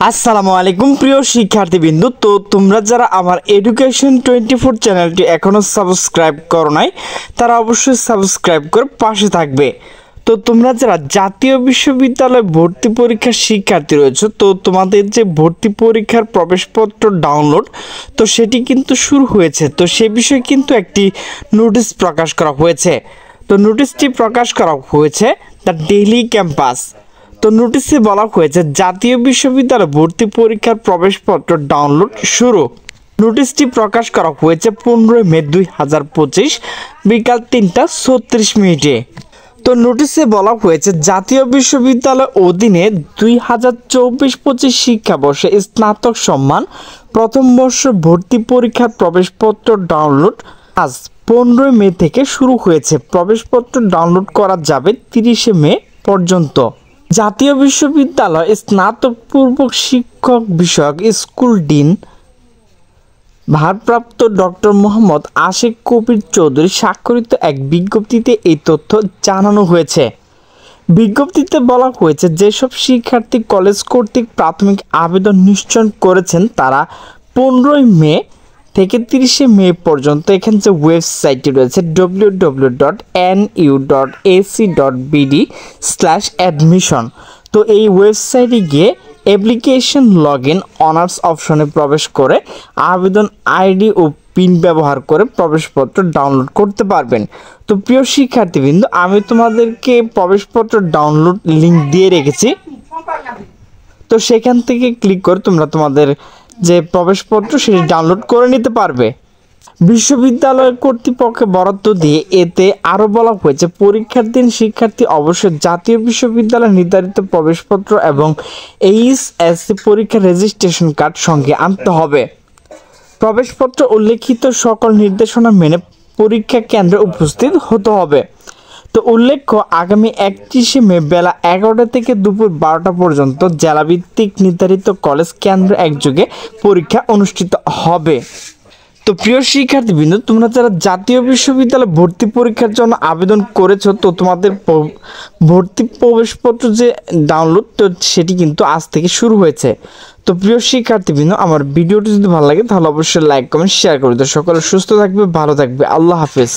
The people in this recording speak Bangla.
আসসালামু আলাইকুম প্রিয় শিক্ষার্থীবৃন্দ। তো তোমরা যারা আমার এডুকেশন 24 চ্যানেলটি এখনও সাবস্ক্রাইব করো নাই তারা অবশ্যই সাবস্ক্রাইব করে পাশে থাকবে। তো তোমরা যারা জাতীয় বিশ্ববিদ্যালয় ভর্তি পরীক্ষার শিক্ষার্থী রয়েছে, তো তোমাদের যে ভর্তি পরীক্ষার প্রবেশপত্র ডাউনলোড তো সেটি কিন্তু শুরু হয়েছে। তো সে বিষয়ে কিন্তু একটি নোটিশ প্রকাশ করা হয়েছে। তো নোটিশটি প্রকাশ করা হয়েছে দ্য ডেইলি ক্যাম্পাস। তো নোটিশে বলা হয়েছে জাতীয় বিশ্ববিদ্যালয় ভর্তি পরীক্ষার প্রবেশপত্র ডাউনলোড শুরু। নোটিশটি প্রকাশ করা হয়েছে 15 মে 2025 বিকাল 3:36। তো নোটিশে বলা হয়েছে জাতীয় বিশ্ববিদ্যালয় অধীনে 2024-25 শিক্ষাবর্ষে স্নাতক সম্মান প্রথম বর্ষ ভর্তি পরীক্ষার প্রবেশপত্র ডাউনলোড আজ 15 মে থেকে শুরু হয়েছে। প্রবেশপত্র ডাউনলোড করা যাবে 30 মে পর্যন্ত। জাতীয় বিশ্ববিদ্যালয় স্নাতকপূর্ব শিক্ষক বিষয়ক স্কুল ডিন ভারপ্রাপ্ত ডক্টর মোহাম্মদ আশিক কবির চৌধুরী স্বাক্ষরিত এক বিজ্ঞপ্তিতে এই তথ্য জানানো হয়েছে। বিজ্ঞপ্তিতে বলা হয়েছে যেসব শিক্ষার্থী কলেজ কর্তৃক প্রাথমিক আবেদন নিশ্চয় করেছেন তারা 15 মে থেকে 30 মে পর্যন্ত এখানে যে ওয়েবসাইটটি রয়েছে www.nu.ac.bd/admission, তো এই ওয়েবসাইটে গিয়ে অ্যাপ্লিকেশন লগইন অনার্স অপশনে প্রবেশ করে আবেদন আইডি ও পিন ব্যবহার করে প্রবেশপত্র ডাউনলোড করতে পারবেন। তো প্রিয় শিক্ষার্থীবৃন্দ, আমি তোমাদেরকে প্রবেশপত্র ডাউনলোড লিঙ্ক দিয়ে রেখেছি। তো সেখান থেকে ক্লিক করে তোমরা তোমাদের যে প্রবেশপত্র সেটি ডাউনলোড করে নিতে পারবে। বিশ্ববিদ্যালয় কর্তৃপক্ষের বরাদ্দ দিয়ে এতে আরও বলা হয়েছে পরীক্ষার দিন শিক্ষার্থী অবশ্যই জাতীয় বিশ্ববিদ্যালয় নির্ধারিত প্রবেশপত্র এবং এইচএসসি পরীক্ষার রেজিস্ট্রেশন কার্ড সঙ্গে আনতে হবে। প্রবেশপত্র উল্লেখিত সকল নির্দেশনা মেনে পরীক্ষা কেন্দ্রে উপস্থিত হতে হবে। তো উল্লেখ্য, আগামী 31 মে বেলা 11টা থেকে দুপুর 12টা পর্যন্ত জেলাভিত্তিক নির্ধারিত কলেজ কেন্দ্র একযোগে পরীক্ষা অনুষ্ঠিত হবে। তো প্রিয় শিক্ষার্থীবৃন্দ, তোমরা যারা জাতীয় বিশ্ববিদ্যালয় ভর্তি পরীক্ষার জন্য আবেদন করেছো, তো তোমাদের ভর্তি প্রবেশপত্র যে ডাউনলোড তো সেটি কিন্তু আজ থেকে শুরু হয়েছে। তো প্রিয় শিক্ষার্থীবৃন্দ, আমার ভিডিওটি যদি ভালো লাগে তাহলে অবশ্যই লাইক কমেন্ট শেয়ার করে দাও। সকলে সুস্থ থাকবে, ভালো থাকবে। আল্লাহ হাফেজ।